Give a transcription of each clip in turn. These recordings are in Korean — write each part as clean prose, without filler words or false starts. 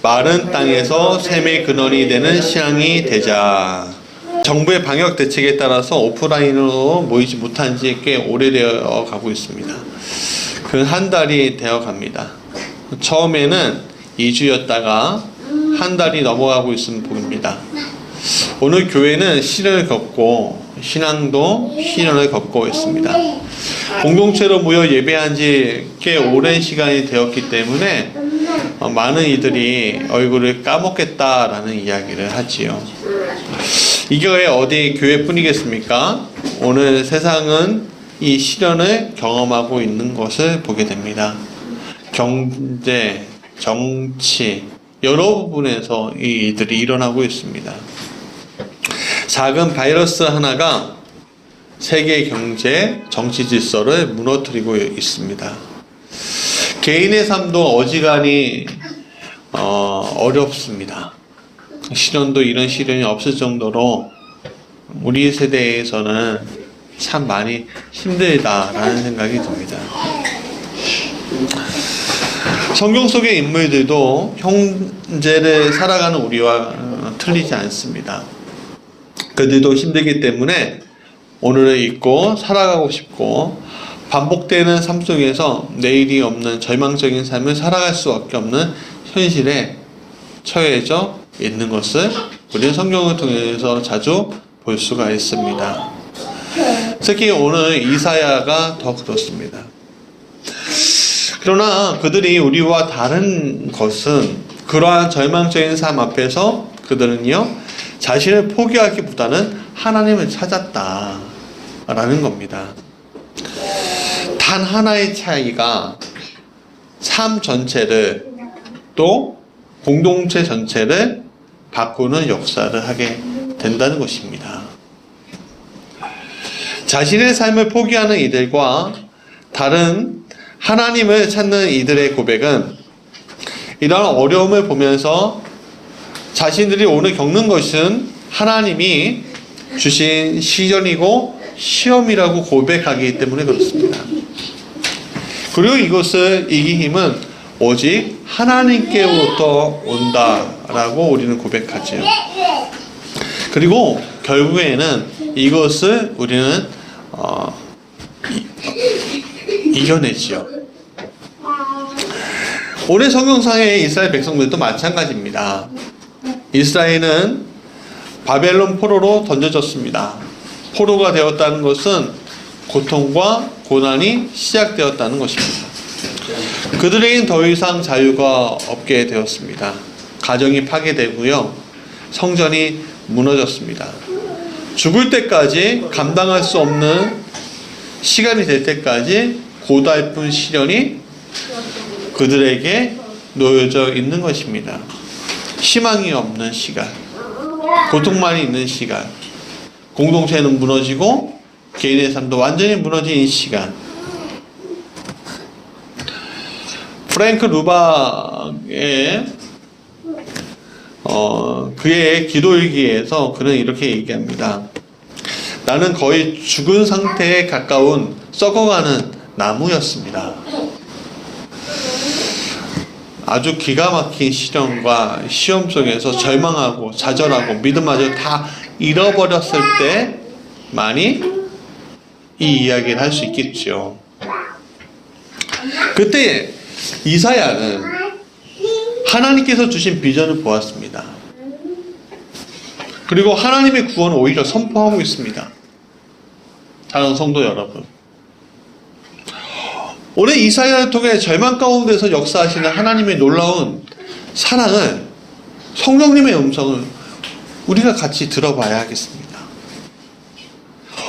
마른 땅에서 샘의 근원이 되는 신앙이 되자. 정부의 방역 대책에 따라서 오프라인으로 모이지 못한 지 꽤 오래되어 가고 있습니다. 그 한 달이 되어 갑니다. 처음에는 2주였다가 한 달이 넘어가고 있으면 보입니다. 오늘 교회는 시련을 겪고 신앙도 시련을 겪고 있습니다. 공동체로 모여 예배한 지 꽤 오랜 시간이 되었기 때문에 많은 이들이 얼굴을 까먹겠다라는 이야기를 하지요. 이 교회 어디 교회뿐이겠습니까? 오늘 세상은 이 시련을 경험하고 있는 것을 보게 됩니다. 경제, 정치, 여러 부분에서 이 일들이 일어나고 있습니다. 작은 바이러스 하나가 세계 경제, 정치 질서를 무너뜨리고 있습니다. 개인의 삶도 어지간히 어렵습니다. 시련도 이런 시련이 없을 정도로 우리 세대에서는 참 많이 힘들다라는 생각이 듭니다. 성경 속의 인물들도 현재를 살아가는 우리와 틀리지 않습니다. 그들도 힘들기 때문에 오늘을 잊고 살아가고 싶고 반복되는 삶 속에서 내일이 없는 절망적인 삶을 살아갈 수밖에 없는 현실에 처해져 있는 것을 우리는 성경을 통해서 자주 볼 수가 있습니다. 특히 오늘 이사야가 더 그렇습니다. 그러나 그들이 우리와 다른 것은 그러한 절망적인 삶 앞에서 그들은요 자신을 포기하기보다는 하나님을 찾았다라는 겁니다. 단 하나의 차이가 삶 전체를 또 공동체 전체를 바꾸는 역사를 하게 된다는 것입니다. 자신의 삶을 포기하는 이들과 다른 하나님을 찾는 이들의 고백은 이러한 어려움을 보면서 자신들이 오늘 겪는 것은 하나님이 주신 시련이고 시험이라고 고백하기 때문에 그렇습니다. 그리고 이것을 이기 힘은 오직 하나님께로부터 온다라고 우리는 고백하지요. 그리고 결국에는 이것을 우리는 이겨내지요. 오늘 성경상의 이스라엘 백성들도 마찬가지입니다. 이스라엘은 바벨론 포로로 던져졌습니다. 포로가 되었다는 것은 고통과 고난이 시작되었다는 것입니다. 그들에겐 더 이상 자유가 없게 되었습니다. 가정이 파괴되고요. 성전이 무너졌습니다. 죽을 때까지 감당할 수 없는 시간이 될 때까지 고달픈 시련이 그들에게 놓여져 있는 것입니다. 희망이 없는 시간, 고통만이 있는 시간, 공동체는 무너지고 개인의 삶도 완전히 무너진 시간. 프랭크 루박의 그의 기도일기에서 그는 이렇게 얘기합니다. 나는 거의 죽은 상태에 가까운 썩어가는 나무였습니다. 아주 기가 막힌 시련과 시험 속에서 절망하고 좌절하고 믿음마저 다 잃어버렸을 때만이 이 이야기를 할 수 있겠죠. 그때 이사야는 하나님께서 주신 비전을 보았습니다. 그리고 하나님의 구원을 오히려 선포하고 있습니다. 사랑하는 성도 여러분, 오늘 이사야를 통해 절망 가운데서 역사하시는 하나님의 놀라운 사랑을, 성령님의 음성을 우리가 같이 들어봐야 하겠습니다.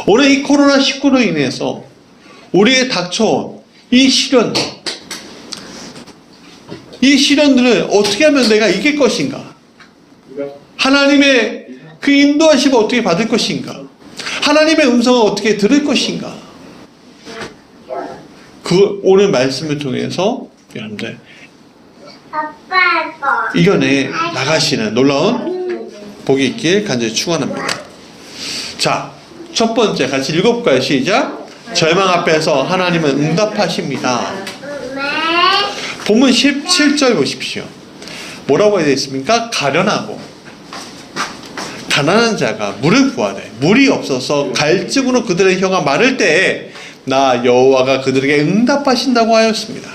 오늘 이 코로나19로 인해서 우리에게 닥쳐온 이 시련들을 어떻게 하면 내가 이길 것인가? 하나님의 그 인도하심을 어떻게 받을 것인가? 하나님의 음성을 어떻게 들을 것인가? 그 오늘 말씀을 통해서 여러분들 이겨내 나가시는 놀라운 복이 있길 간절히 축원합니다. 자, 첫 번째 같이 읽어볼까요? 시작. 절망 앞에서 하나님은 응답하십니다. 본문 17절 보십시오. 뭐라고 해야 되겠습니까? 가련하고 가난한 자가 물을 구하되 물이 없어서 갈증으로 그들의 혀가 마를 때에 나 여호와가 그들에게 응답하신다고 하였습니다.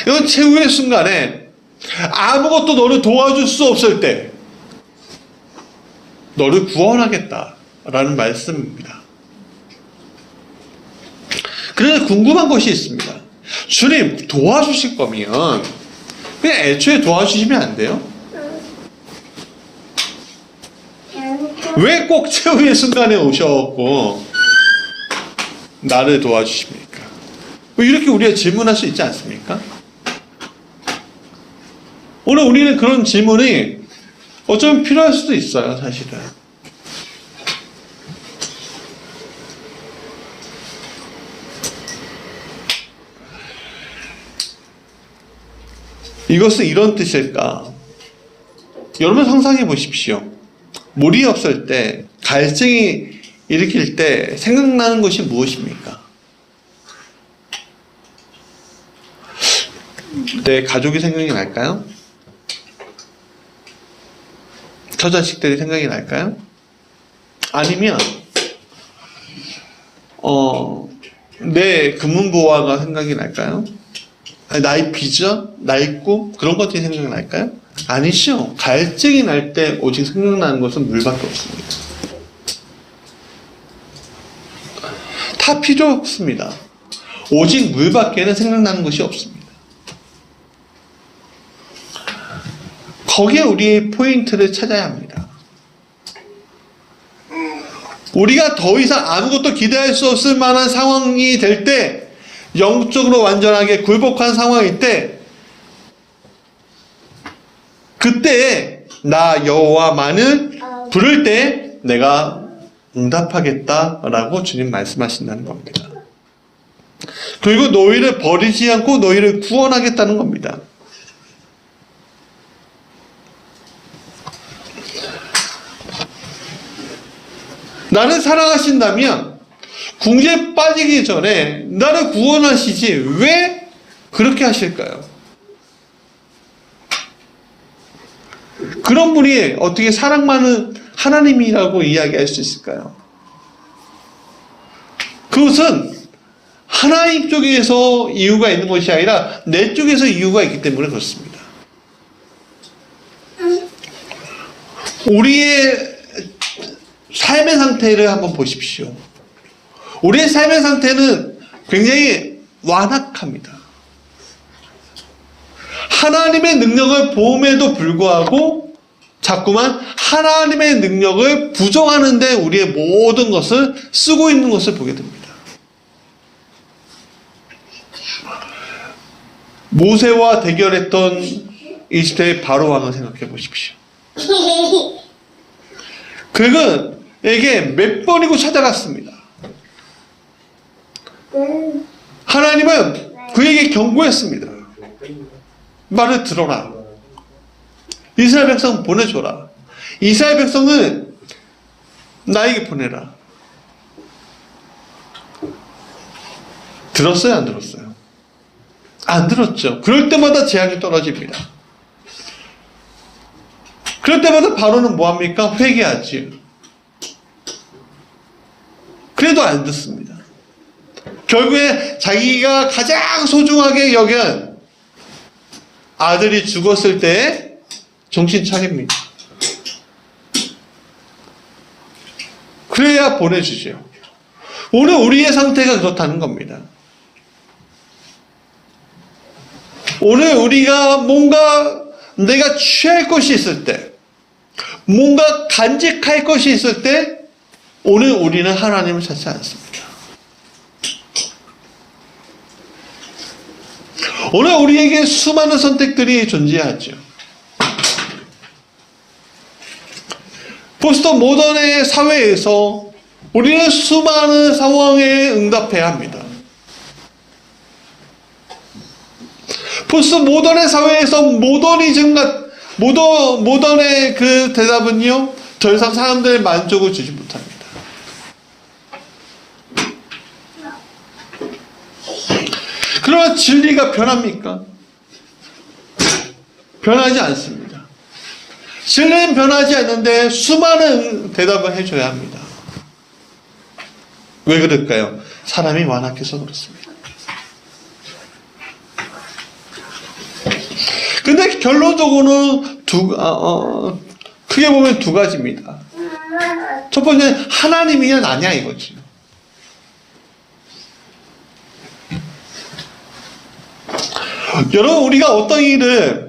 이건 최후의 순간에 아무것도 너를 도와줄 수 없을 때 너를 구원하겠다라는 말씀입니다. 그런데 궁금한 것이 있습니다. 주님 도와주실 거면 그냥 애초에 도와주시면 안 돼요? 왜 꼭 최후의 순간에 오셔갖고 나를 도와주십니까? 이렇게 우리가 질문할 수 있지 않습니까? 오늘 우리는 그런 질문이 어쩌면 필요할 수도 있어요, 사실은. 이것은 이런 뜻일까? 여러분 상상해 보십시오. 물이 없을 때, 갈증이 일으킬 때 생각나는 것이 무엇입니까? 내 가족이 생각이 날까요? 처자식들이 생각이 날까요? 아니면 내 금은보화가 생각이 날까요? 아니, 나의 비전, 나의 꿈 그런 것들이 생각이 날까요? 아니죠. 갈증이 날 때 오직 생각나는 것은 물밖에 없습니다. 다 필요 없습니다. 오직 물밖에는 생각나는 것이 없습니다. 거기에 우리의 포인트를 찾아야 합니다. 우리가 더 이상 아무것도 기대할 수 없을 만한 상황이 될 때, 영적으로 완전하게 굴복한 상황일 때, 그때 나 여호와만을 부를 때 내가 응답하겠다라고 주님 말씀하신다는 겁니다. 그리고 너희를 버리지 않고 너희를 구원하겠다는 겁니다. 나를 사랑하신다면 궁지에 빠지기 전에 나를 구원하시지 왜 그렇게 하실까요? 그런 분이 어떻게 사랑 많은 하나님이라고 이야기할 수 있을까요? 그것은 하나님 쪽에서 이유가 있는 것이 아니라 내 쪽에서 이유가 있기 때문에 그렇습니다. 우리의 삶의 상태를 한번 보십시오. 우리의 삶의 상태는 굉장히 완악합니다. 하나님의 능력을 보험에도 불구하고 자꾸만 하나님의 능력을 부정하는데 우리의 모든 것을 쓰고 있는 것을 보게 됩니다. 모세와 대결했던 이집트의 바로 왕을 생각해 보십시오. 그에게 몇 번이고 찾아갔습니다. 하나님은 그에게 경고했습니다. 말을 들어라. 이스라엘 백성 보내줘라. 이스라엘 백성은 나에게 보내라. 들었어요? 안 들었어요? 안 들었죠. 그럴 때마다 재앙이 떨어집니다. 그럴 때마다 바로는 뭐합니까? 회개하지요. 그래도 안 듣습니다. 결국에 자기가 가장 소중하게 여긴 아들이 죽었을 때 정신 차립니다. 그래야 보내주죠. 오늘 우리의 상태가 그렇다는 겁니다. 오늘 우리가 뭔가 내가 취할 것이 있을 때, 뭔가 간직할 것이 있을 때, 오늘 우리는 하나님을 찾지 않습니다. 오늘 우리에게 수많은 선택들이 존재하죠. 포스트 모던의 사회에서 우리는 수많은 상황에 응답해야 합니다. 포스트 모던의 사회에서 모던의 그 대답은요, 더 이상 사람들의 만족을 주지 못합니다. 그러나 진리가 변합니까? 변하지 않습니다. 진리는 변하지 않는데 수많은 대답을 해줘야 합니다. 왜 그럴까요? 사람이 완악해서 그렇습니다. 근데 결론적으로는 크게 보면 두 가지입니다. 첫 번째는 하나님이냐 나냐 이거지. 여러분, 우리가 어떤 일을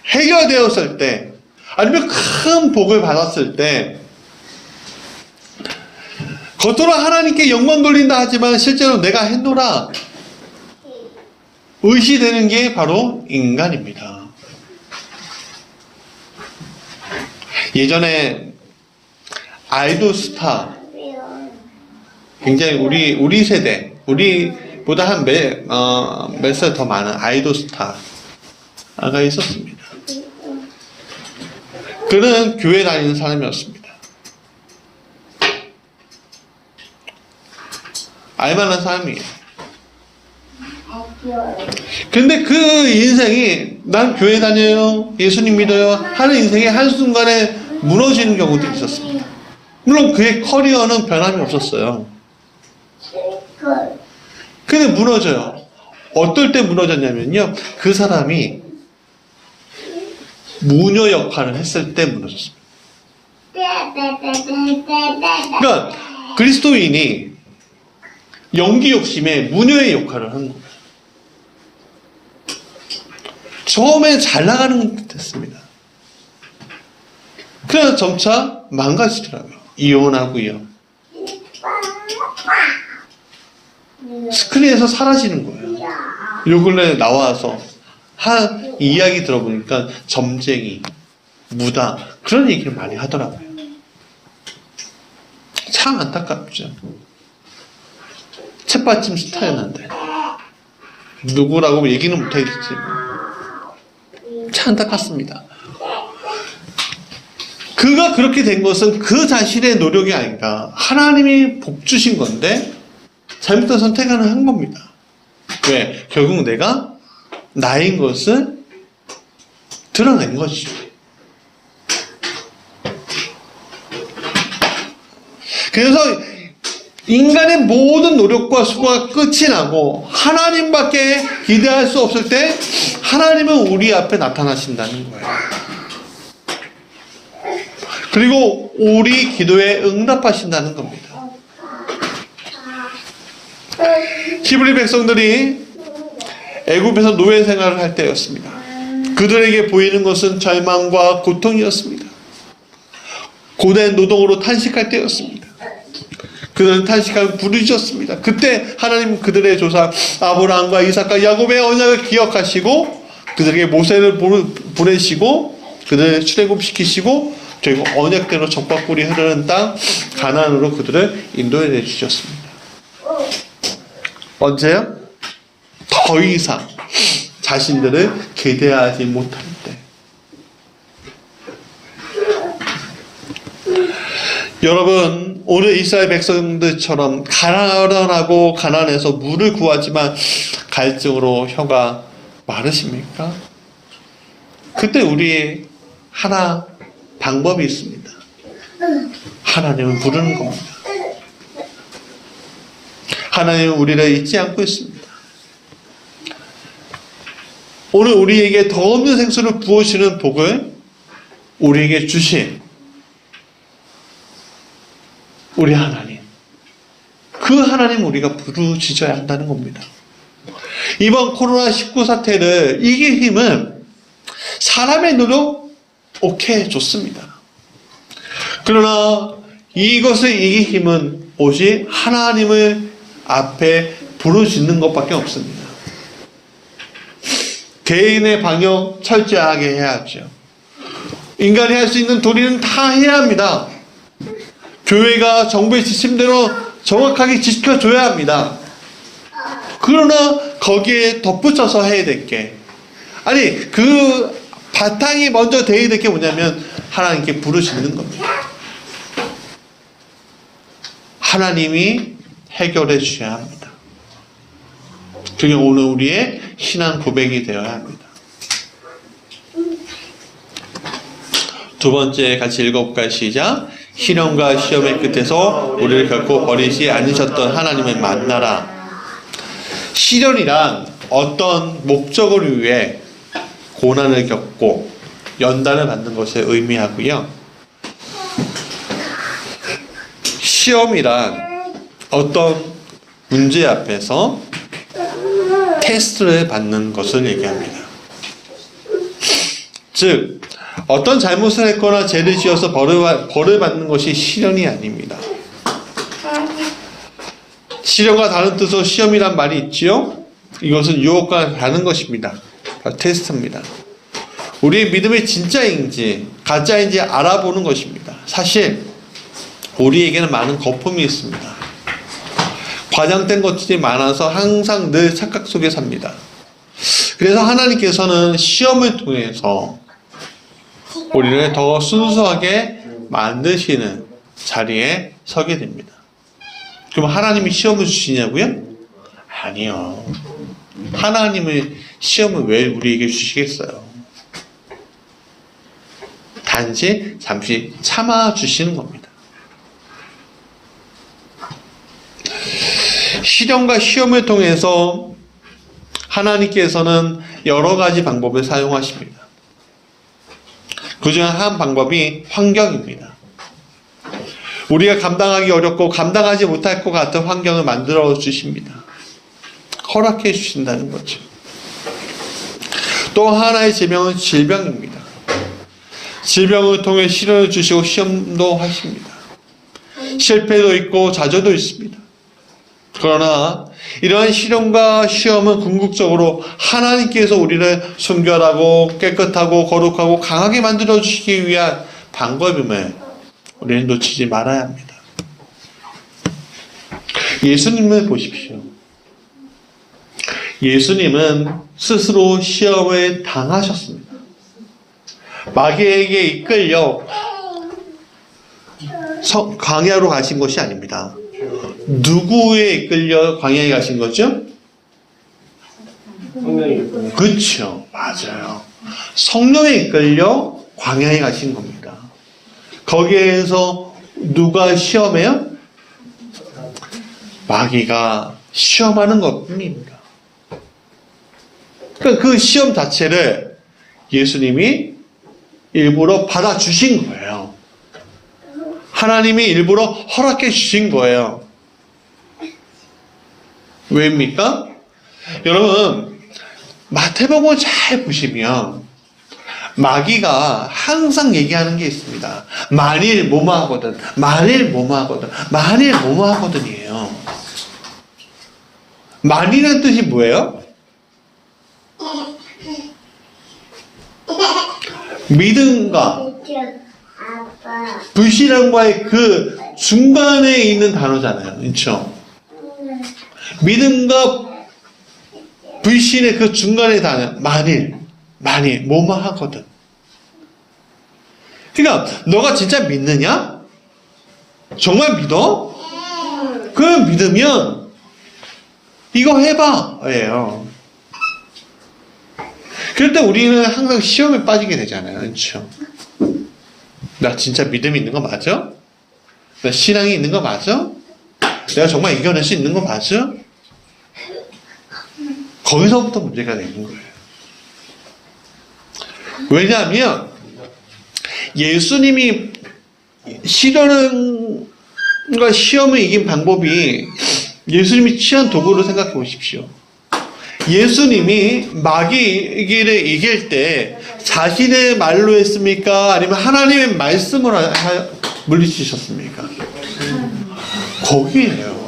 해결되었을 때 아니면 큰 복을 받았을 때 겉으로 하나님께 영광 돌린다 하지만 실제로 내가 했노라 의시되는 게 바로 인간입니다. 예전에 아이돌 스타, 굉장히 우리 세대, 우리보다 한 몇 살 더 많은 아이돌 스타가 있었습니다. 그는 교회 다니는 사람이었습니다. 알만한 사람이에요. 근데 그 인생이 난 교회 다녀요, 예수님 믿어요 하는 인생이 한순간에 무너지는 경우도 있었습니다. 물론 그의 커리어는 변함이 없었어요. 근데 무너져요. 어떨 때 무너졌냐면요, 그 사람이 무녀 역할을 했을 때 무너졌습니다. 그러니까 그리스도인이 연기 욕심에 무녀의 역할을 하는 거예요. 처음엔 잘 나가는 것 같았습니다. 그래서 점차 망가지더라고요. 이혼하고요. 스크린에서 사라지는 거예요. 요 근래 나와서 한 이야기 들어보니까 점쟁이, 무당 그런 얘기를 많이 하더라고요. 참 안타깝죠. 책받침 스타였는데 누구라고 얘기는 못하겠지만 참 안타깝습니다. 그가 그렇게 된 것은 그 자신의 노력이 아닌가. 하나님이 복 주신 건데 잘못된 선택을 한 겁니다. 왜? 결국 내가 나인 것을 드러낸 것이죠. 그래서 인간의 모든 노력과 수고가 끝이 나고 하나님밖에 기대할 수 없을 때 하나님은 우리 앞에 나타나신다는 거예요. 그리고 우리 기도에 응답하신다는 겁니다. 히브리 백성들이 애굽에서 노예 생활을 할 때였습니다. 그들에게 보이는 것은 절망과 고통이었습니다. 고된 노동으로 탄식할 때였습니다. 그들은 탄식하며 부르짖었습니다. 그때 하나님 그들의 조상 아브라함과 이삭과 야곱의 언약을 기억하시고 그들에게 모세를 보내시고 그들을 출애굽시키시고 결국 언약대로 젖과 꿀이 흐르는 땅 가나안으로 그들을 인도해 내주셨습니다. 언제요? 더 이상 자신들을 기대하지 못할 때. 여러분, 오늘 이스라엘 백성들처럼 가난하고 가난해서 물을 구하지만 갈증으로 혀가 마르십니까? 그때 우리 하나 방법이 있습니다. 하나님을 부르는 겁니다. 하나님은 우리를 잊지 않고 있습니다. 오늘 우리에게 더 없는 생수를 부어주시는 복을 우리에게 주신 우리 하나님, 그 하나님 우리가 부르짖어야 한다는 겁니다. 이번 코로나19 사태를 이길 힘은 사람의 노력 오케이 좋습니다. 그러나 이것을 이길 힘은 오직 하나님을 앞에 부르짖는 것밖에 없습니다. 개인의 방역 철저하게 해야죠. 인간이 할 수 있는 도리는 다 해야 합니다. 교회가 정부의 지침대로 정확하게 지켜줘야 합니다. 그러나 거기에 덧붙여서 해야 될 게, 아니 그 바탕이 먼저 돼야 될 게 뭐냐면 하나님께 부르짖는 겁니다. 하나님이 해결해 주셔야 합니다. 그게 오늘 우리의 신앙 고백이 되어야 합니다. 두 번째 같이 읽어볼까요? 시작. 시련과 시험의 끝에서 우리를 결코 버리지 않으셨던 하나님을 만나라. 시련이란 어떤 목적을 위해 고난을 겪고 연단을 받는 것을 의미하고요. 시험이란 어떤 문제 앞에서 테스트를 받는 것을 얘기합니다. 즉 어떤 잘못을 했거나 죄를 지어서 벌을 받는 것이 시련이 아닙니다. 시련과 다른 뜻으로 시험이란 말이 있지요. 이것은 유혹과 다른 것입니다. 테스트입니다. 우리의 믿음이 진짜인지 가짜인지 알아보는 것입니다. 사실 우리에게는 많은 거품이 있습니다. 과장된 것들이 많아서 항상 늘 착각 속에 삽니다. 그래서 하나님께서는 시험을 통해서 우리를 더 순수하게 만드시는 자리에 서게 됩니다. 그럼 하나님이 시험을 주시냐고요? 아니요. 하나님의 시험을 왜 우리에게 주시겠어요? 단지 잠시 참아주시는 겁니다. 시련과 시험을 통해서 하나님께서는 여러 가지 방법을 사용하십니다. 그중 한 방법이 환경입니다. 우리가 감당하기 어렵고 감당하지 못할 것 같은 환경을 만들어 주십니다. 허락해 주신다는 거죠. 또 하나의 질병은 질병입니다. 질병을 통해 시련을 주시고 시험도 하십니다. 실패도 있고 좌절도 있습니다. 그러나 이러한 시련과 시험은 궁극적으로 하나님께서 우리를 순결하고 깨끗하고 거룩하고 강하게 만들어 주시기 위한 방법임을 우리는 놓치지 말아야 합니다. 예수님을 보십시오. 예수님은 스스로 시험을 당하셨습니다. 마귀에게 이끌려 광야로 가신 것이 아닙니다. 누구에 이끌려 광야에 가신 거죠? 그렇죠. 맞아요. 성령에 이끌려 광야에 가신 겁니다. 거기에서 누가 시험해요? 마귀가 시험하는 것뿐입니다. 그러니까 그 시험 자체를 예수님이 일부러 받아주신 거예요. 하나님이 일부러 허락해 주신 거예요. 왜입니까? 여러분, 마태복음 잘 보시면 마귀가 항상 얘기하는 게 있습니다. 만일 뭐뭐 하거든, 만일 뭐뭐 하거든, 만일 뭐뭐 하거든이에요. 만일이라는 뜻이 뭐예요? 믿음과 불신앙과의 그 중간에 있는 단어잖아요. 그렇죠? 믿음과 불신의 그 중간에 단어, 만일 뭐뭐 하거든. 그러니까 너가 진짜 믿느냐? 정말 믿어? 그럼 믿으면 이거 해봐 예요. 그럴 때 우리는 항상 시험에 빠지게 되잖아요. 그렇죠? 나 진짜 믿음이 있는 거 맞아? 나 신앙이 있는 거 맞아? 내가 정말 이겨낼 수 있는 거 맞아? 거기서부터 문제가 되는 거예요. 왜냐하면 예수님이 시련과 시험을 이긴 방법이 예수님이 취한 도구로 생각해 보십시오. 예수님이 마귀를 이길 때 자신의 말로 했습니까? 아니면 하나님의 말씀으로 물리치셨습니까? 거기에요.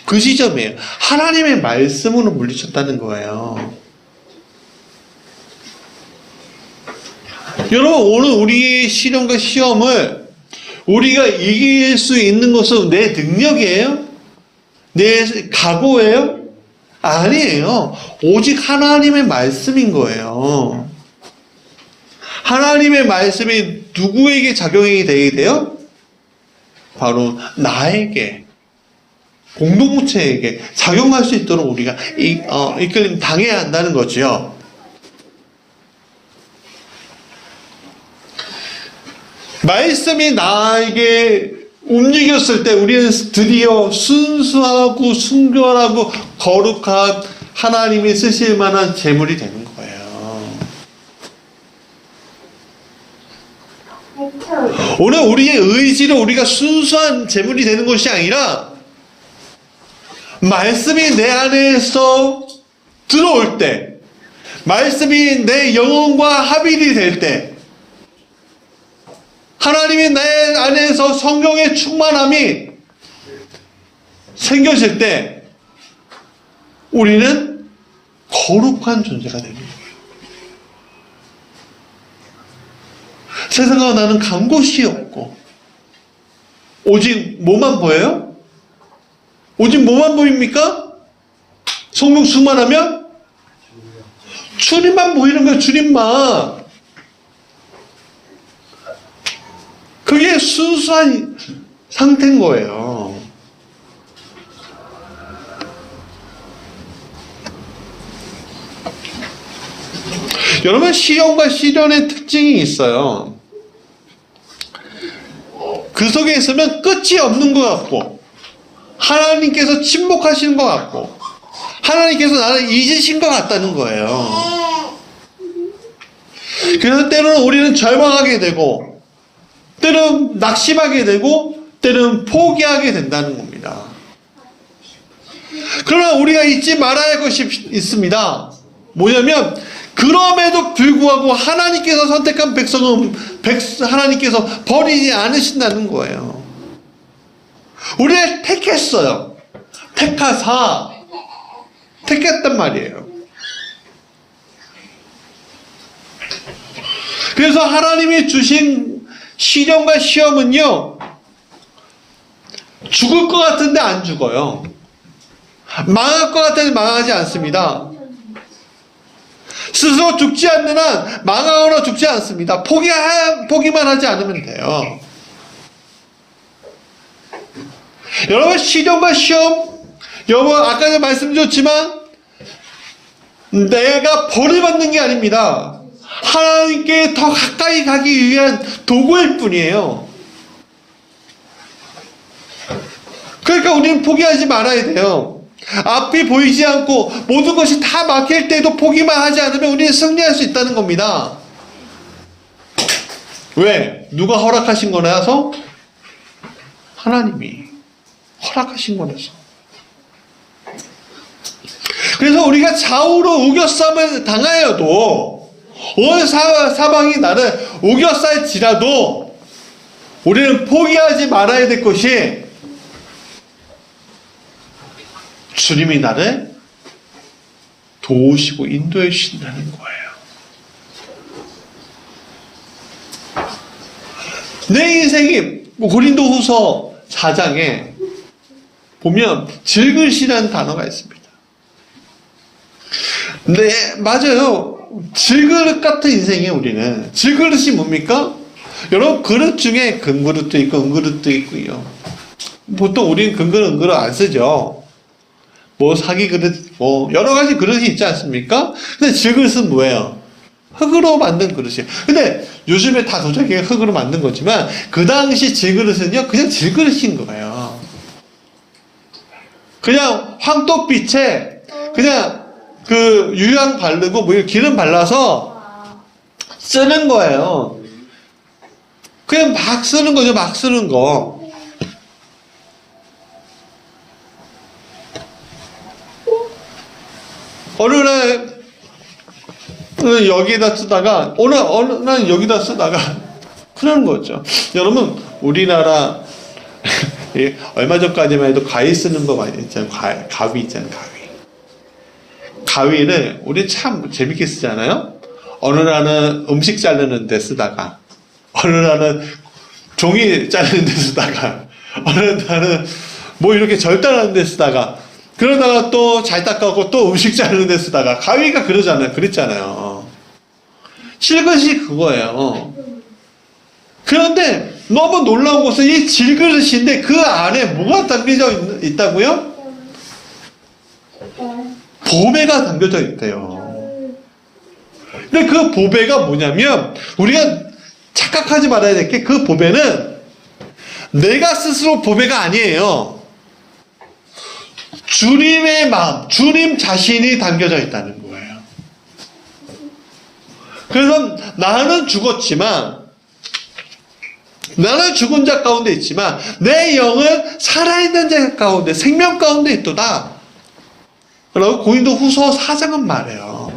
그 지점이에요. 하나님의 말씀으로 물리쳤다는 거예요. 여러분, 오늘 우리의 시련과 시험을 우리가 이길 수 있는 것은 내 능력이에요? 내 각오예요? 아니에요. 오직 하나님의 말씀인 거예요. 하나님의 말씀이 누구에게 작용이 되게 돼요? 바로 나에게, 공동체에게 작용할 수 있도록 우리가 이끌림 당해야 한다는 거죠. 말씀이 나에게 움직였을 때 우리는 드디어 순수하고 순결하고 거룩한 하나님이 쓰실 만한 제물이 되는 거예요. 오늘 우리의 의지로 우리가 순수한 제물이 되는 것이 아니라 말씀이 내 안에서 들어올 때, 말씀이 내 영혼과 합일이 될 때, 하나님이 내 안에서 성령의 충만함이 생겨질 때 우리는 거룩한 존재가 되는 거예요. 세상과 나는 간 곳이 없고 오직 뭐만 보여요? 오직 뭐만 보입니까? 성령 충만하면 주님만 보이는 거예요. 주님만. 그게 순수한 상태인 거예요. 여러분, 시험과 시련의 특징이 있어요. 그 속에 있으면 끝이 없는 것 같고, 하나님께서 침묵하시는 것 같고, 하나님께서 나를 잊으신 것 같다는 거예요. 그래서 때로는 우리는 절망하게 되고, 때로는 낙심하게 되고, 때로는 포기하게 된다는 겁니다. 그러나 우리가 잊지 말아야 할 것이 있습니다. 뭐냐면, 그럼에도 불구하고 하나님께서 선택한 백성은 하나님께서 버리지 않으신다는 거예요. 우리를 택했어요. 택했단 말이에요. 그래서 하나님이 주신 시련과 시험은요, 죽을 것 같은데 안 죽어요. 망할 것 같은데 망하지 않습니다. 스스로 죽지 않는 한 망하거나 죽지 않습니다. 포기만 하지 않으면 돼요. 여러분, 시련과 시험, 여러분 아까 말씀드렸지만 내가 벌을 받는 게 아닙니다. 하나님께 더 가까이 가기 위한 도구일 뿐이에요. 그러니까 우리는 포기하지 말아야 돼요. 앞이 보이지 않고 모든 것이 다 막힐 때도 포기만 하지 않으면 우리는 승리할 수 있다는 겁니다. 왜? 누가 허락하신 거라서? 하나님이 허락하신 거라서. 그래서 우리가 좌우로 우겨싸움을 당하여도, 온 사방이 나를 우겨쌀지라도 우리는 포기하지 말아야 될 것이, 주님이 나를 도우시고 인도해 주신다는 거예요. 내 인생이 고린도후서 4장에 보면 질그릇이라는 단어가 있습니다. 네, 맞아요. 질그릇 같은 인생이에요, 우리는. 질그릇이 뭡니까? 여러분, 그릇 중에 금그릇도 있고 은그릇도 있고요. 보통 우리는 금그릇, 은그릇 안 쓰죠. 뭐 사기 그릇, 뭐 여러 가지 그릇이 있지 않습니까? 근데 질그릇은 뭐예요? 흙으로 만든 그릇이에요. 근데 요즘에 다 도자기 흙으로 만든 거지만 그 당시 질그릇은요, 그냥 질그릇인 거예요. 그냥 황토빛에 그냥 그 유향 바르고 뭐 기름 발라서 쓰는 거예요. 그냥 막 쓰는 거죠. 막 쓰는 거. 어느 날 여기다 쓰다가 어느 날 여기다 쓰다가 그러는 거죠. 여러분, 우리나라 얼마 전까지만 해도 가위 쓰는 거 많이 있잖아요. 가위 있잖아요. 가위를 우리 참 재밌게 쓰잖아요. 어느 날은 음식 자르는 데 쓰다가, 어느 날은 종이 자르는 데 쓰다가, 어느 날은 뭐 이렇게 절단하는 데 쓰다가, 그러다가 또 잘 닦아고 또 음식 자르는 데 쓰다가, 가위가 그랬잖아요. 질그릇이 그거예요. 그런데 너무 놀라운 것은 이 질그릇인데 그 안에 뭐가 담겨져 있다고요? 보배가 담겨져 있대요. 근데 그 보배가 뭐냐면, 우리가 착각하지 말아야 될 게 그 보배는 내가 스스로 보배가 아니에요. 주님의 마음, 주님 자신이 담겨져 있다는 거예요. 그래서 나는 죽었지만, 나는 죽은 자 가운데 있지만 내 영은 살아있는 자 가운데, 생명 가운데 있도다 라고 고린도 후서 4장은 말해요.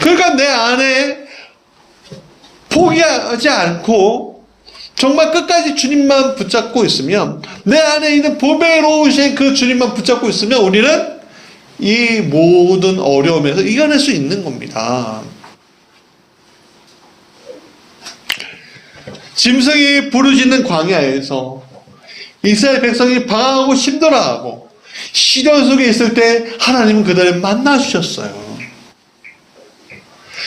그러니까 내 안에 포기하지 않고 정말 끝까지 주님만 붙잡고 있으면, 내 안에 있는 보배로우신 그 주님만 붙잡고 있으면 우리는 이 모든 어려움에서 이겨낼 수 있는 겁니다. 짐승이 부르짖는 광야에서 이스라엘 백성이 방황하고 힘들어하고 시련 속에 있을 때 하나님은 그들을 만나주셨어요.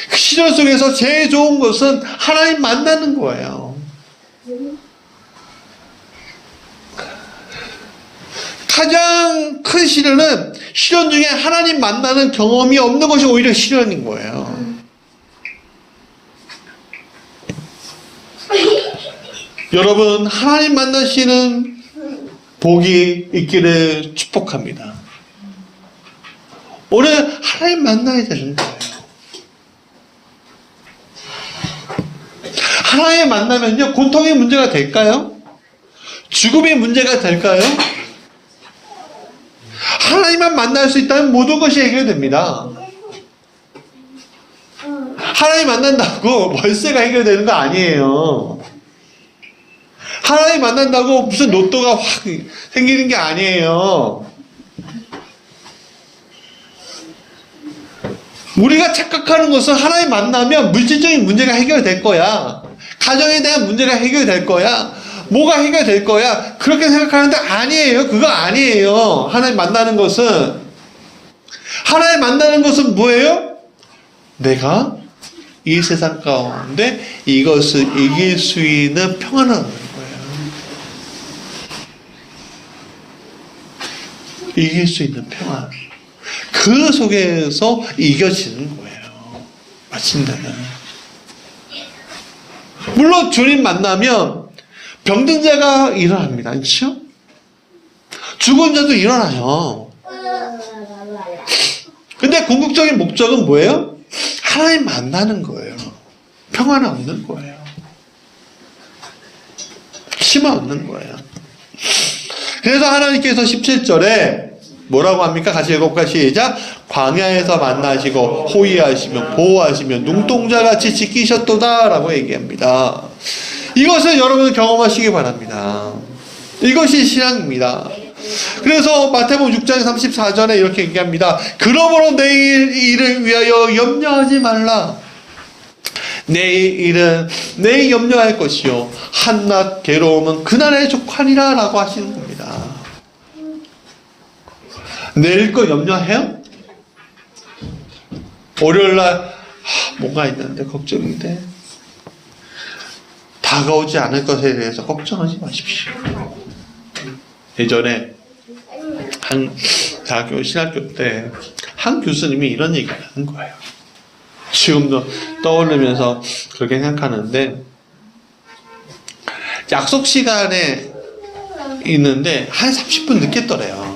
그 시련 속에서 제일 좋은 것은 하나님 만나는 거예요. 가장 큰 시련은 시련 중에 하나님 만나는 경험이 없는 것이 오히려 시련인 거예요. 여러분, 하나님 만나시는 복이 있기를 축복합니다. 오늘 하나님 만나야 되는 거예요. 하나님 만나면요, 고통이 문제가 될까요? 죽음이 문제가 될까요? 하나님만 만날 수 있다면 모든 것이 해결됩니다. 하나님 만난다고 월세가 해결되는 거 아니에요. 하나님 만난다고 무슨 로또가 확 생기는 게 아니에요. 우리가 착각하는 것은 하나님 만나면 물질적인 문제가 해결될 거야. 가정에 대한 문제가 해결될 거야. 뭐가 해결될 거야. 그렇게 생각하는데 아니에요. 그거 아니에요. 하나님 만나는 것은. 하나님 만나는 것은 뭐예요? 내가 이 세상 가운데 이것을 이길 수 있는 평안을 얻는 거예요. 이길 수 있는 평안. 그 속에서 이겨지는 거예요. 마침내는. 물론 주님 만나면 병든 자가 일어납니다. 그렇죠? 죽은 자도 일어나요. 근데 궁극적인 목적은 뭐예요? 하나님 만나는 거예요. 평안을 얻는 거예요. 힘을 얻는 거예요. 그래서 하나님께서 17절에 뭐라고 합니까? 같이 읽어볼까요? 시작. 광야에서 만나시고 호위하시며 보호하시며 눈동자같이 지키셨도다 라고 얘기합니다. 이것을 여러분 경험하시기 바랍니다. 이것이 신앙입니다. 그래서 마태복음 6장 34절에 이렇게 얘기합니다. 그러므로 내일 일을 위하여 염려하지 말라. 내일 일은 내일 염려할 것이요 한낱 괴로움은 그날의 족하니라 라고 하시는 겁니다. 내일 거 염려해요? 월요일날 뭐가 있는데 걱정인데, 다가오지 않을 것에 대해서 걱정하지 마십시오. 예전에 한 대학교 신학교 때 한 교수님이 이런 얘기를 하는 거예요. 지금도 떠오르면서 그렇게 생각하는데, 약속 시간에 있는데 한 30분 늦게 떠래요.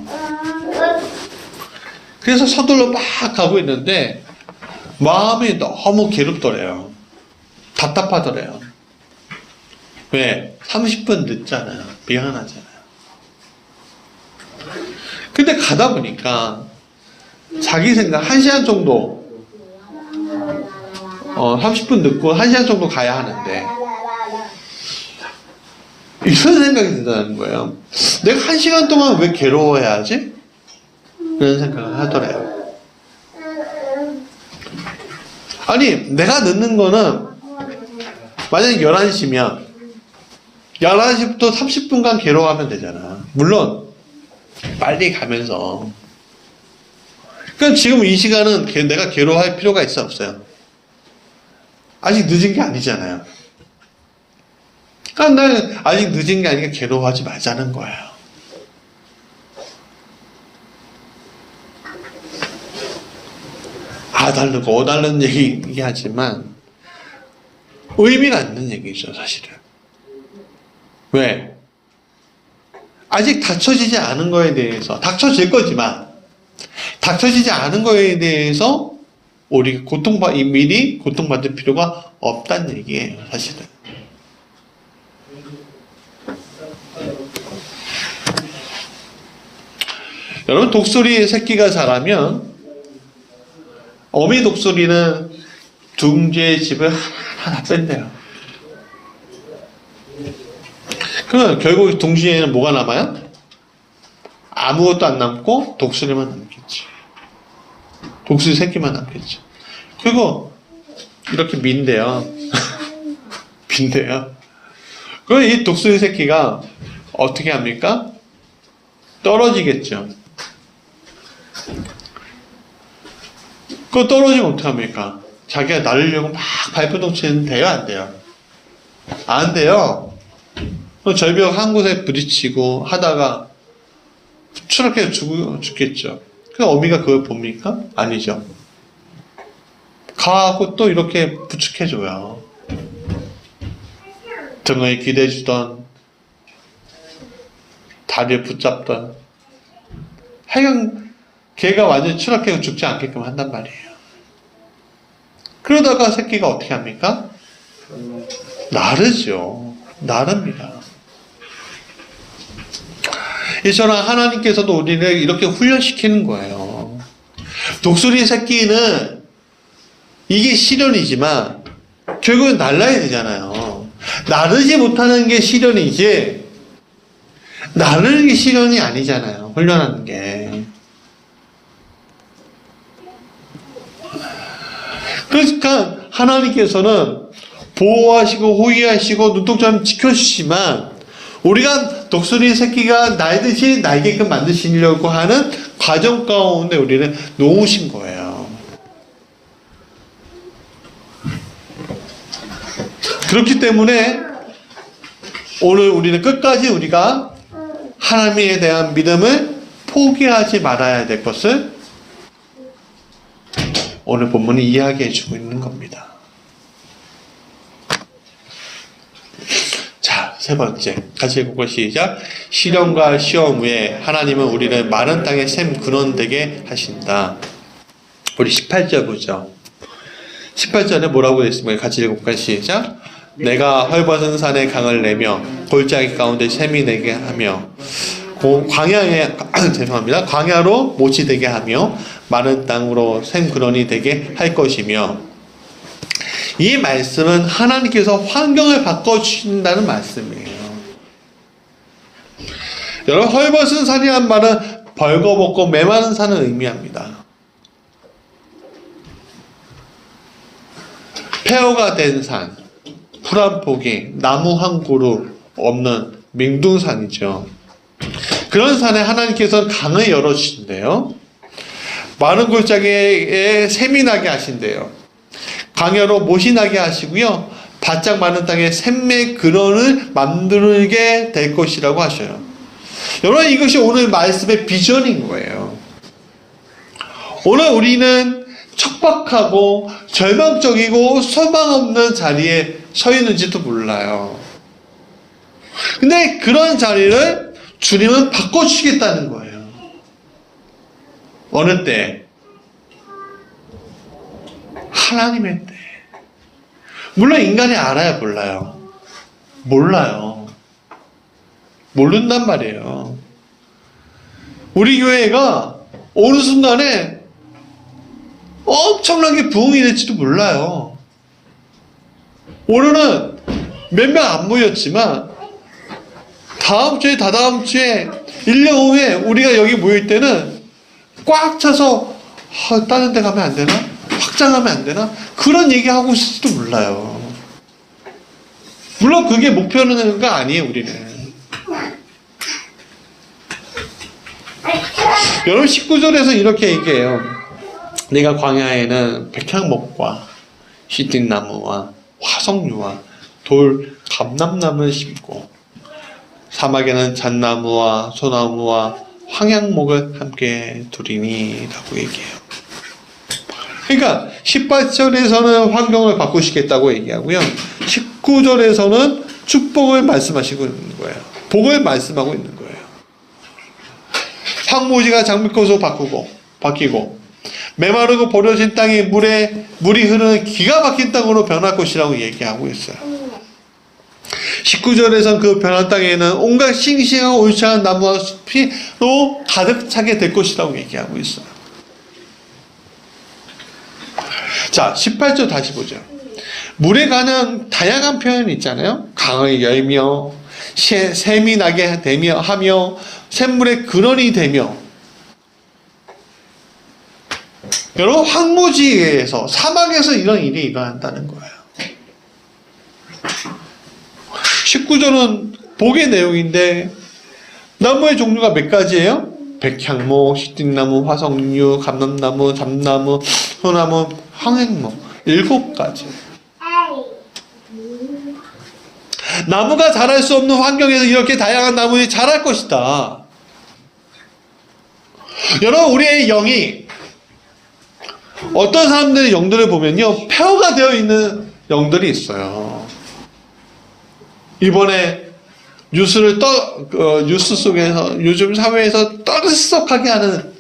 그래서 서둘러 막 가고 있는데 마음이 너무 괴롭더래요. 답답하더래요. 왜? 30분 늦잖아요. 미안하잖아요. 근데 가다 보니까 자기 생각 1시간 정도 30분 늦고 1시간 정도 가야 하는데 이런 생각이 든다는 거예요. 내가 1시간 동안 왜 괴로워해야 하지? 그런 생각을 하더래요. 아니, 내가 늦는 거는 만약에 11시면 11시부터 30분간 괴로워하면 되잖아. 물론 빨리 가면서. 그럼 지금 이 시간은 내가 괴로워할 필요가 있어 없어요? 아직 늦은 게 아니잖아요. 그러니까 나는 아직 늦은 게 아니라 괴로워하지 말자는 거예요. 다르고 어다른 얘기하지만 의미가 있는 얘기죠, 사실은. 왜? 아직 닥쳐지지 않은 거에 대해서, 닥쳐질 거지만, 닥쳐지지 않은 거에 대해서 우리 미리 고통받을 필요가 없다는 얘기예요, 사실은. 여러분, 독수리 새끼가 자라면 어미 독수리는 둥지의 집을 하나 뺀대요. 그러면 결국 둥지에는 뭐가 남아요? 아무것도 안 남고 독수리만 남겠지. 독수리 새끼만 남겠죠. 그리고 이렇게 민대요. 민대요. 그럼 이 독수리 새끼가 어떻게 합니까? 떨어지겠죠. 그거 떨어지면 어떡합니까? 자기가 날으려고 막 발버둥치는 돼요? 안 돼요? 안 돼요. 절벽 한 곳에 부딪히고 하다가 추락해서 죽겠죠. 그래서 어미가 그걸 봅니까? 아니죠. 가고 또 이렇게 부축해줘요. 등을 기대주던, 다리를 붙잡던. 하여간 걔가 완전히 추락해서 죽지 않게끔 한단 말이에요. 그러다가 새끼가 어떻게 합니까? 나르죠. 나릅니다. 이처럼 하나님께서도 우리를 이렇게 훈련시키는 거예요. 독수리 새끼는 이게 시련이지만 결국은 날라야 되잖아요. 나르지 못하는 게 시련이지 나르는 게 시련이 아니잖아요. 훈련하는 게. 그러니까 하나님께서는 보호하시고 호위하시고 눈동자를 지켜주시지만 우리가 독수리 새끼가 날듯이 날게끔 만드시려고 하는 과정 가운데 우리를 놓으신 거예요. 그렇기 때문에 오늘 우리는 끝까지 우리가 하나님에 대한 믿음을 포기하지 말아야 될 것을 오늘 본문이 이야기해 주고 있는 겁니다. 자, 세 번째. 같이 읽고 시작. 시련과 시험 후에 하나님은 우리를 마른 땅의 샘 근원되게 하신다. 우리 18절 보죠. 18절에 뭐라고 했습니까? 같이 읽고 시작. 내가 헐벗은 산에 강을 내며 골짜기 가운데 샘이 되게 하며 광야에 죄송합니다. 광야로 못이 되게 하며 마른 땅으로 샘 근원이 되게 할 것이며 이 말씀은 하나님께서 환경을 바꿔주신다는 말씀이에요. 여러분 헐벗은 산이란 말은 벌거벗고 메마른 산을 의미합니다. 폐허가 된 산, 풀 한 포기, 나무 한 그루 없는 맹둥산이죠. 그런 산에 하나님께서는 강을 열어주신대요. 마른 골짜기에 샘이 나게 하신대요. 광야로 못이 나게 하시고요. 바짝 마른 땅에 샘의 근원을 만들게 될 것이라고 하셔요. 여러분 이것이 오늘 말씀의 비전인 거예요. 오늘 우리는 척박하고 절망적이고 소망 없는 자리에 서 있는지도 몰라요. 근데 그런 자리를 주님은 바꿔주시겠다는 거예요. 어느 때? 하나님의 때. 물론 인간이 알아야 몰라요. 몰라요. 모른단 말이에요. 우리 교회가 어느 순간에 엄청나게 부흥이 될지도 몰라요. 오늘은 몇 명 안 모였지만 다음 주에 다다음 주에 1년 후에 우리가 여기 모일 때는 꽉 차서 다른 데 가면 안 되나? 확장하면 안 되나? 그런 얘기하고 있을지도 몰라요. 물론 그게 목표는 거 아니에요, 우리는. 여러분 19절에서 이렇게 얘기해요. 내가 광야에는 백향목과 시딘나무와 화석류와 돌 감람나무를 심고 사막에는 잣나무와 소나무와 황양목을 함께 두리니 라고 얘기해요. 그러니까 18절에서는 환경을 바꾸시겠다고 얘기하고요. 19절에서는 축복을 말씀하시고 있는 거예요. 복을 말씀하고 있는 거예요. 황무지가 장미꽃으로 바뀌고 메마르고 버려진 땅이 물이 흐르는 기가 막힌 땅으로 변할 것이라고 얘기하고 있어요. 19절에선 그 변한 땅에는 온갖 싱싱하고 울창한 나무와 숲이로 가득 차게 될 것이라고 얘기하고 있어요. 자, 18절 다시 보죠. 물에 관한 다양한 표현이 있잖아요. 강을 열며 샘이 나게 되며 하며 샘물의 근원이 되며. 여러분, 황무지에서 사막에서 이런 일이 일어난다는 거예요. 19절은 복의 내용인데 나무의 종류가 몇 가지예요? 백향목, 시띠나무, 화석류, 감람나무, 잠나무, 소나무, 황행목 7가지. 나무가 자랄 수 없는 환경에서 이렇게 다양한 나무들이 자랄 것이다. 여러분, 우리의 영이 어떤 사람들의 영들을 보면요, 폐허가 되어 있는 영들이 있어요. 이번에 뉴스 속에서 요즘 사회에서 떠들썩하게 하는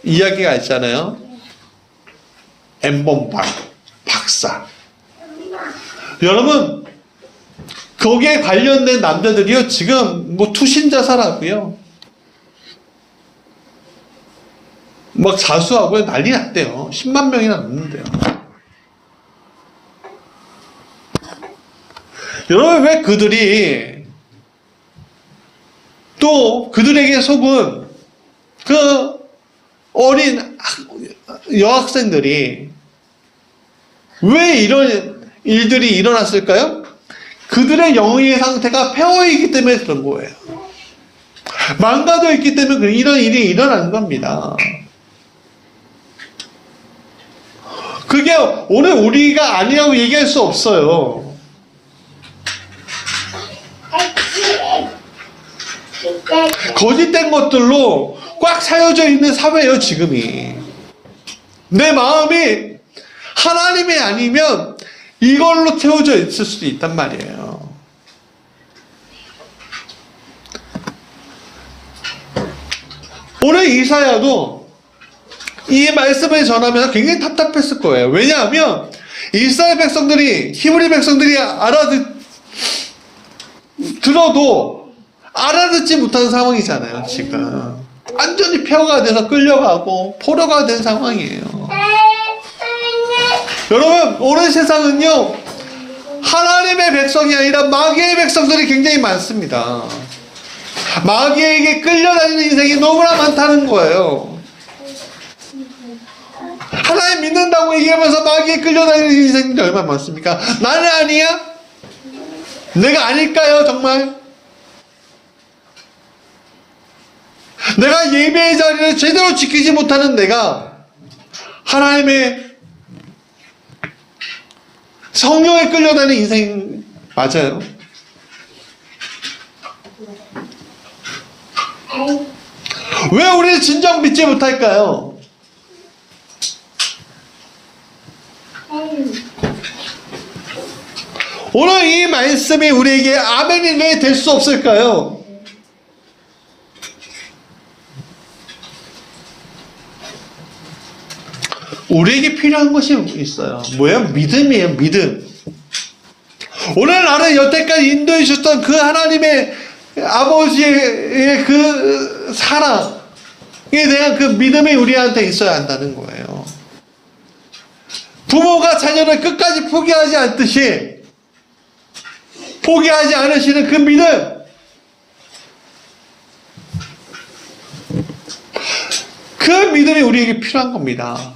이야기가 있잖아요. 엠범박 박사. 여러분, 거기에 관련된 남자들이요, 지금 뭐 투신자살하고요, 막 자수하고요, 난리 났대요. 10만 명이나 넘는데요. 여러분, 왜 그들이 또 그들에게 속은 그 어린 여학생들이 왜 이런 일들이 일어났을까요? 그들의 영의 상태가 폐허이기 때문에 그런 거예요. 망가져 있기 때문에 이런 일이 일어나는 겁니다. 그게 오늘 우리가 아니라고 얘기할 수 없어요. 거짓된 것들로 꽉 차여져 있는 사회예요, 지금이. 내 마음이 하나님이 아니면 이걸로 채워져 있을 수도 있단 말이에요. 오늘 이사야도 이 말씀을 전하면서 굉장히 답답했을 거예요. 왜냐하면 이스라엘 백성들이, 히브리 백성들이 들어도 알아듣지 못하는 상황이잖아요, 지금. 완전히 폐허가 돼서 끌려가고 포로가 된 상황이에요. 여러분, 오늘 세상은요, 하나님의 백성이 아니라 마귀의 백성들이 굉장히 많습니다. 마귀에게 끌려다니는 인생이 너무나 많다는 거예요. 하나님 믿는다고 얘기하면서 마귀에 끌려다니는 인생이 얼마나 많습니까? 나는 아니야? 내가 아닐까요, 정말? 내가 예배의 자리를 제대로 지키지 못하는 내가 하나님의 성령에 끌려다니는 인생 맞아요? 왜 우리는 진정 믿지 못할까요? 오늘 이 말씀이 우리에게 아멘이 왜 될 수 없을까요? 우리에게 필요한 것이 있어요. 뭐예요? 믿음이에요, 믿음. 오늘 나를 여태까지 인도해 주셨던 그 하나님의 아버지의 그 사랑에 대한 그 믿음이 우리한테 있어야 한다는 거예요. 부모가 자녀를 끝까지 포기하지 않듯이 포기하지 않으시는 그 믿음, 그 믿음이 우리에게 필요한 겁니다.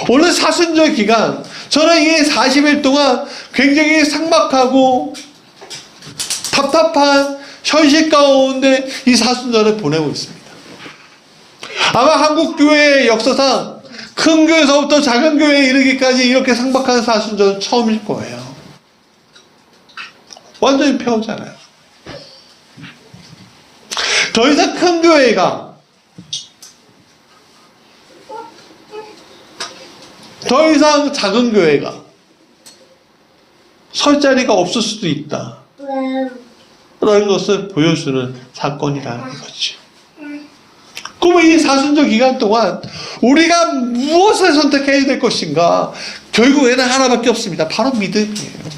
오늘 사순절 기간, 저는 이 40일 동안 굉장히 삭막하고 답답한 현실 가운데 이 사순절을 보내고 있습니다. 아마 한국 교회의 역사상 큰 교회에서부터 작은 교회에 이르기까지 이렇게 삭막한 사순절은 처음일 거예요. 완전히 폐허잖아요. 더 이상 큰 교회가 더 이상 작은 교회가 설 자리가 없을 수도 있다. 라는 것을 보여주는 사건이라는 거죠. 그러면 이 사순절 기간 동안 우리가 무엇을 선택해야 될 것인가? 결국에는 하나밖에 없습니다. 바로 믿음이에요.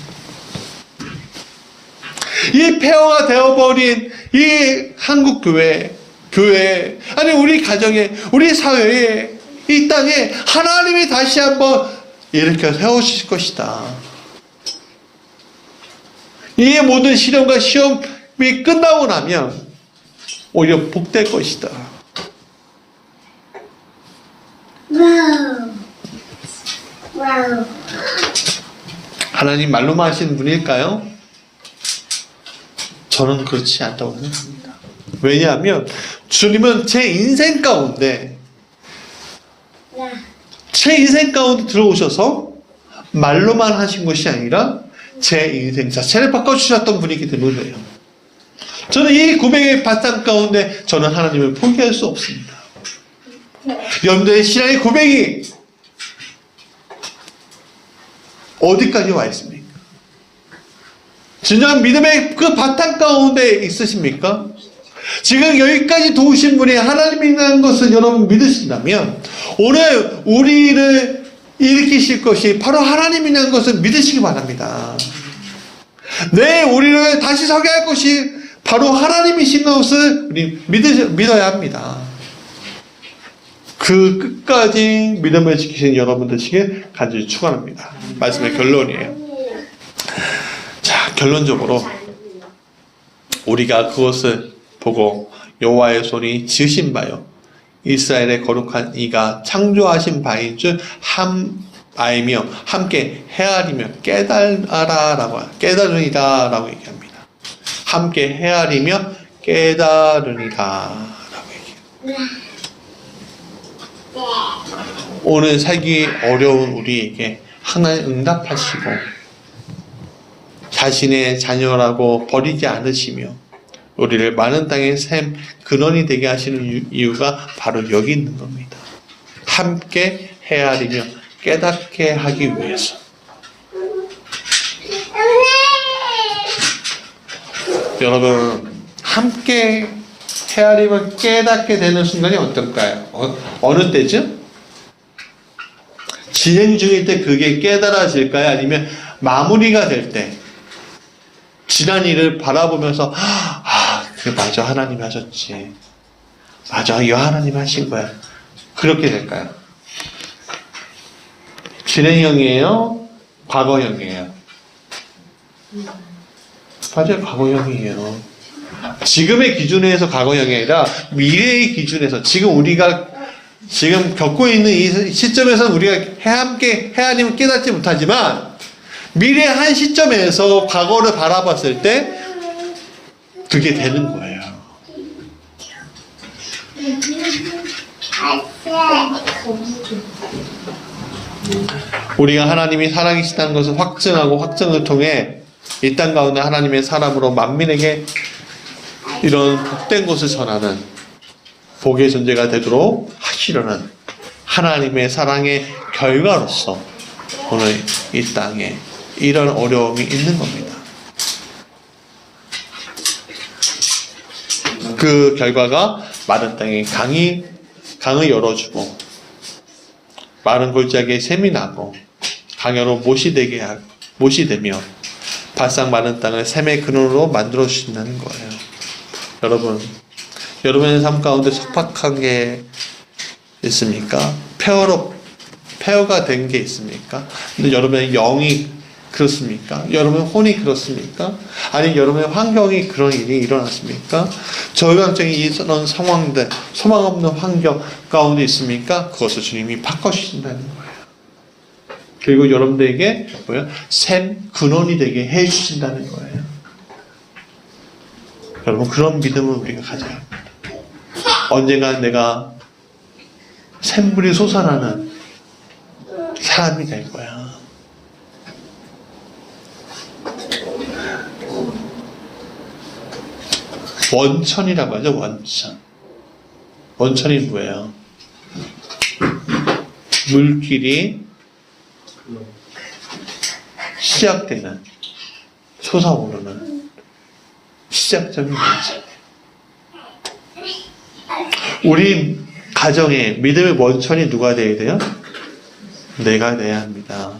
이 폐허가 되어버린 이 한국 교회, 아니 우리 가정에, 우리 사회에, 이 땅에 하나님이 다시 한번 일으켜 세우실 것이다. 이 모든 시련과 시험이 끝나고 나면 오히려 복될 것이다. 하나님 말로만 하시는 분일까요? 저는 그렇지 않다고 생각합니다. 왜냐하면 주님은 제 인생 가운데 들어오셔서 말로만 하신 것이 아니라 제 인생 자체를 바꿔주셨던 분이기 때문에요. 저는 이 고백의 바탕 가운데 저는 하나님을 포기할 수 없습니다. 여러분들의 신앙의 고백이 어디까지 와 있습니까? 진정한 믿음의 그 바탕 가운데 있으십니까? 지금 여기까지 도우신 분이 하나님이라는 것을 여러분 믿으신다면 오늘 우리를 일으키실 것이 바로 하나님이라는 것을 믿으시기 바랍니다. 우리를 다시 서게 할 것이 바로 하나님이신 것을 우리 믿어야 합니다. 그 끝까지 믿음을 지키신 여러분 되시길 간절히 축원합니다. 말씀의 결론이에요. 자, 결론적으로 우리가 그것을 보고 여호와의 손이 지으신 바요 이스라엘의 거룩한 이가 창조하신 바인 줄 알며 함께 헤아리며 깨달으리라라고 얘기합니다. 함께 헤아리며 깨달으리라라고 얘기합니다. 오늘 살기 어려운 우리에게 하나님 응답하시고 자신의 자녀라고 버리지 않으시며 우리를 많은 땅의 샘 근원이 되게 하시는 이유가 바로 여기 있는 겁니다. 함께 헤아리며 깨닫게 하기 위해서. 여러분, 함께 헤아리며 깨닫게 되는 순간이 어떨까요? 어느 때죠? 진행 중일 때 그게 깨달아질까요? 아니면 마무리가 될 때 지난 일을 바라보면서 그게 맞아, 하나님이 하셨지. 맞아, 이거 하나님이 하신 거야. 그렇게 될까요? 진행형이에요? 과거형이에요? 맞아요, 과거형이에요. 지금의 기준에서 과거형이 아니라 미래의 기준에서 지금 우리가 지금 겪고 있는 이 시점에서는 우리가 함께 하나님을 깨닫지 못하지만 미래의 한 시점에서 과거를 바라봤을 때 그게 되는 거예요. 우리가 하나님이 살아계시다는 것을 확증하고 확증을 통해 이 땅 가운데 하나님의 사람으로 만민에게 이런 복된 것을 전하는 복의 존재가 되도록 하시려는 하나님의 사랑의 결과로서 오늘 이 땅에 이런 어려움이 있는 겁니다. 그 결과가 마른 땅에 강을 열어주고 마른 골짜기에 샘이 나고 강야로 못이 되며 바싹 마른 땅을 샘의 근원으로 만들어 주신다는 거예요. 여러분, 여러분의 삶 가운데 속박한 게 있습니까? 폐허가 된 게 있습니까? 근데 여러분의 영이 그렇습니까? 여러분의 혼이 그렇습니까? 아니 여러분의 환경이 그런 일이 일어났습니까? 절망적인 이런 상황들, 소망 없는 환경 가운데 있습니까? 그것을 주님이 바꿔주신다는 거예요. 그리고 여러분들에게 샘 근원이 되게 해주신다는 거예요. 여러분, 그런 믿음을 우리가 가져야 합니다. 언젠가 내가 샘물이 솟아나는 사람이 될 거야. 원천이라고 하죠, 원천. 원천이 뭐예요? 물길이 시작되는, 솟아오르는 시작점이 뭐지? 우리 가정의 믿음의 원천이 누가 되어야 돼요? 내가 돼야 합니다.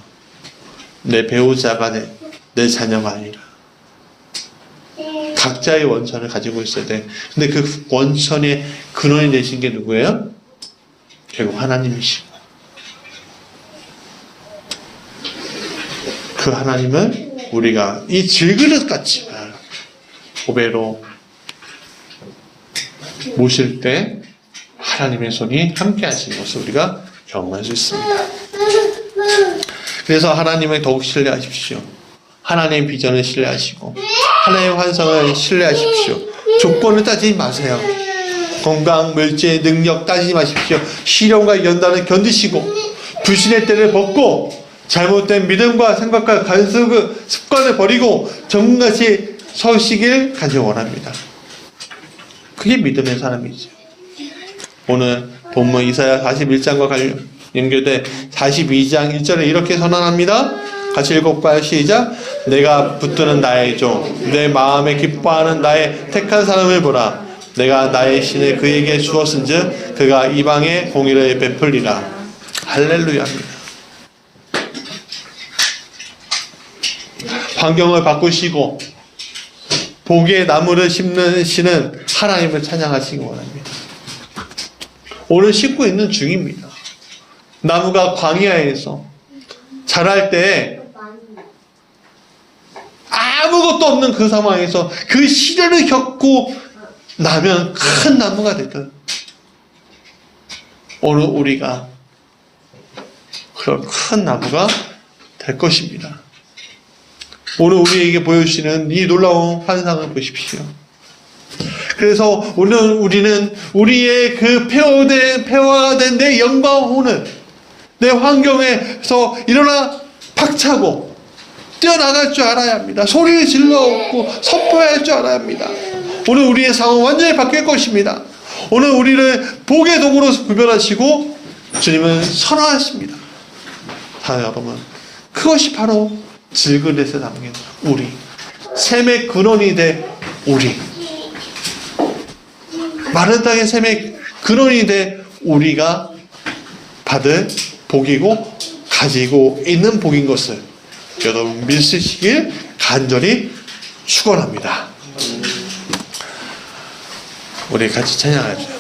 내 배우자가 내 자녀가 아니라. 각자의 원천을 가지고 있어야 돼. 근데 그 원천의 근원이 되신 게 누구예요? 결국 하나님이시고. 그 하나님은 우리가 이 질그릇 같지만 보배로 모실 때 하나님의 손이 함께 하시는 것을 우리가 경험할 수 있습니다. 그래서 하나님을 더욱 신뢰하십시오. 하나님의 비전을 신뢰하시고 하나님의 환상을 신뢰하십시오. 조건을 따지지 마세요. 건강, 물질, 능력 따지지 마십시오. 시련과 연단을 견디시고 불신의 때를 벗고 잘못된 믿음과 생각과 간섭 습관을 버리고 전문같이 서시길 간절히 원합니다. 그게 믿음의 사람이죠. 오늘 본문 이사야 41장과 연결돼 42장 1절에 이렇게 선언합니다. 같이 읽어볼까요? 시작. 내가 붙드는 나의 종, 내 마음에 기뻐하는 나의 택한 사람을 보라. 내가 나의 신을 그에게 주었은즉 그가 이방에 공의를 베풀리라. 할렐루야입니다. 환경을 바꾸시고 복의 나무를 심는 신은 하나님을 찬양하시기 원합니다. 오늘 심고 있는 중입니다. 나무가 광야에서 자랄 때 아무것도 없는 그 상황에서 그 시련을 겪고 나면 큰 나무가 되듯 오늘 우리가 그런 큰 나무가 될 것입니다. 오늘 우리에게 보여주시는 이 놀라운 환상을 보십시오. 그래서 오늘 우리는 우리의 그 폐허된 내 영광 오늘 내 환경에서 일어나 박차고 뛰어나갈 줄 알아야 합니다. 소리를 질러오고 선포해야 할 줄 알아야 합니다. 오늘 우리의 상황은 완전히 바뀔 것입니다. 오늘 우리를 복의 도구로 구별하시고 주님은 선언하십니다. 자, 여러분, 그것이 바로 질그릇에 담긴 우리, 샘의 근원이 돼 우리, 마른 땅의 샘의 근원이 돼 우리가 받을 복이고 가지고 있는 복인 것을 여러분 믿으시길 간절히 축원합니다. 우리 같이 찬양하죠.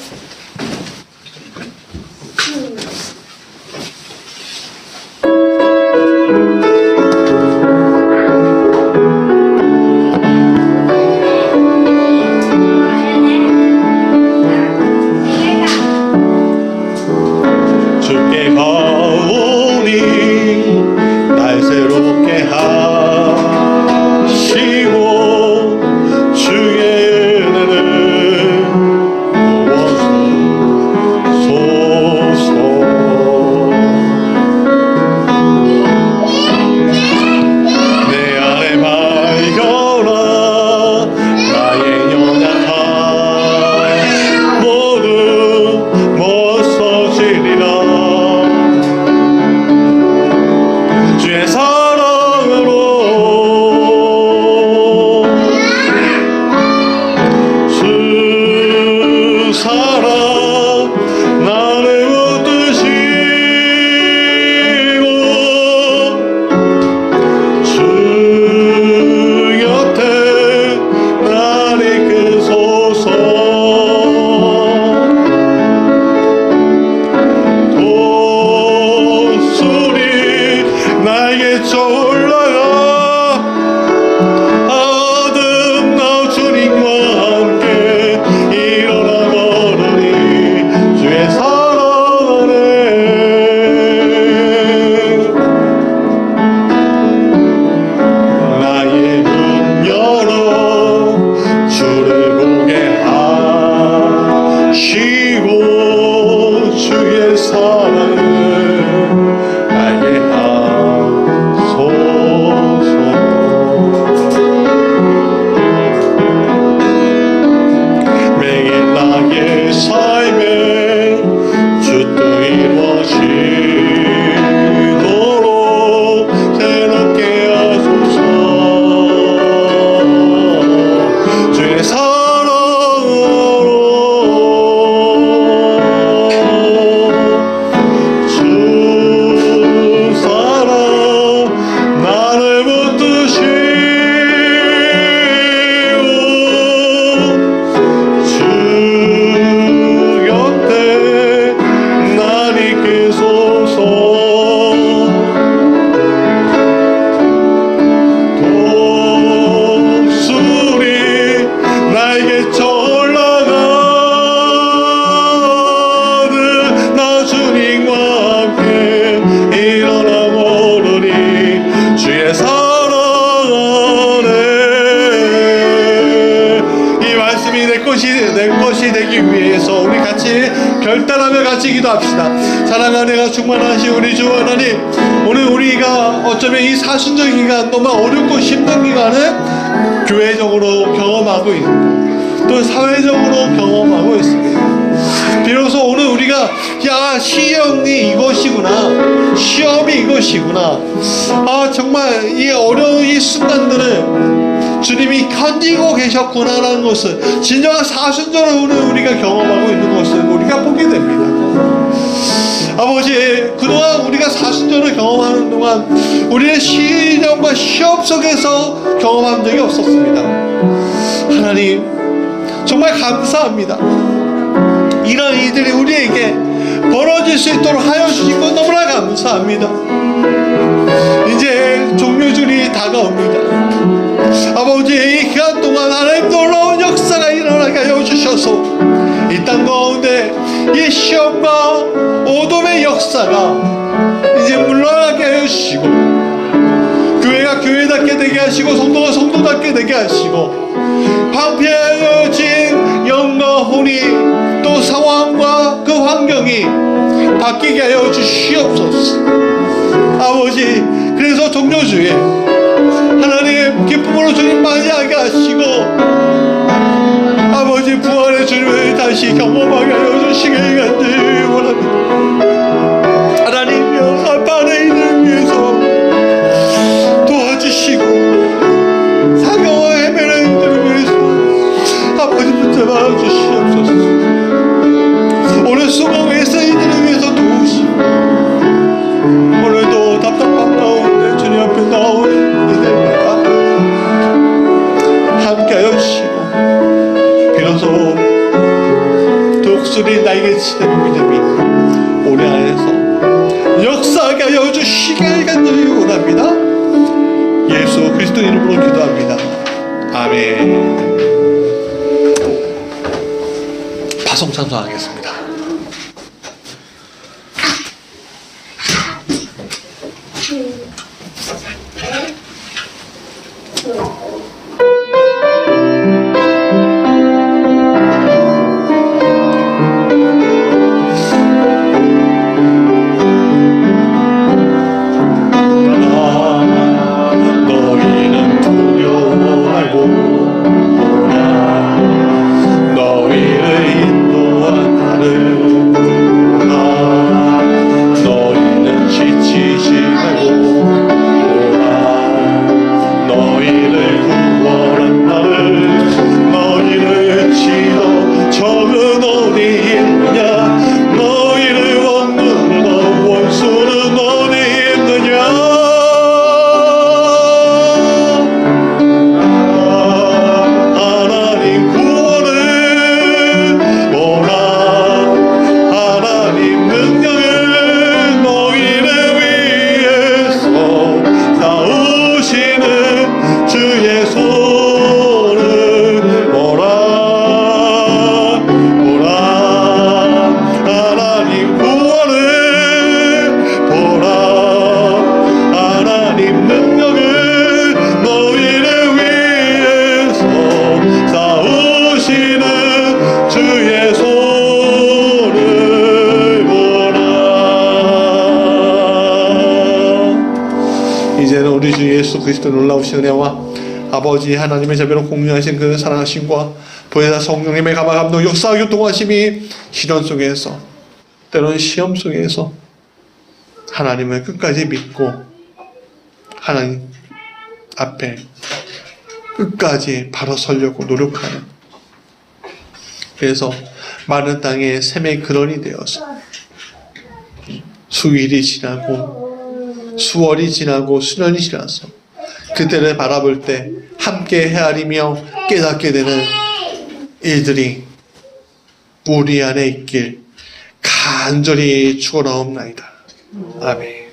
말씀이 내 것이 되기 위해서 우리 같이 결단하며 같이 기도합시다. 사랑하는 내가 충만하신 우리 주 하나님, 오늘 우리가 어쩌면 이 사순절 기간 너무 어렵고 힘든 기간을 교회적으로 경험하고 있고 또 사회적으로 경험하고 있습니다. 비로소 오늘 우리가 시험이 이것이구나, 시험이 이것이구나, 정말 이 어려운 이 순간들을 주님이 견디고 계셨구나라는 것을, 진정한 사순절을 오늘 우리가 경험하고 있는 것을 우리가 보게 됩니다. 아버지, 그동안 우리가 사순절을 경험하는 동안 우리의 시련과 시험 속에서 경험한 적이 없었습니다. 하나님, 정말 감사합니다. 이런 일들이 우리에게 벌어질 수 있도록 하여 주신 것 너무나 감사합니다. 이제 종료줄이 다가옵니다. 아버지, 이 기간 동안 하나님 놀라운 역사가 일어나게 하여 주셔서 이 땅 가운데 이 시험과 어둠의 역사가 이제 물러나게 하여 주시고, 교회가 교회답게 되게 하시고, 성도가 성도답게 되게 하시고, 방패하여진 영과 혼이 또 상황과 그 환경이 바뀌게 하여 주시옵소서. 아버지, 그래서 종료주에 하나님 기쁨으로 주님 맞이하게 하시고, 아버지 부활의 주님을 다시 경험하게 하여 주시길 간절히 원합니다. 하나님이여, 아빠의 일을 위해서 도와주시고, 사경과 헤매는 이들을 위해서 아버지 붙잡아 주시옵소서. 오늘 수고에서 이들을 위해서 도우시고, 오늘도 답답한 가운데 주님 앞에 나오는 이들마다 함께하여 주시고, 비로소 독수리 날개 치는 믿음이 우리 안에서 역사하게 하여 주시길 간절히 원합니다. 예수 그리스도 이름으로 기도합니다. 아멘. 파송 찬송하겠습니다. 우리 주 예수 그리스도 놀라우신 은혜와 아버지 하나님의 자비로 공유하신 그 사랑하심과 보혜사 성령님의 감화 감동 역사 교통하심이 시련 속에서, 때로는 시험 속에서 하나님을 끝까지 믿고 하나님 앞에 끝까지 바로 서려고 노력하는, 그래서 마른 땅에 샘의 근원이 되어서 수일이 지나고 수월이 지나고 수년이 지나서 그때를 바라볼 때 함께 헤아리며 깨닫게 되는 일들이 우리 안에 있길 간절히 축원하옵나이다. 아멘.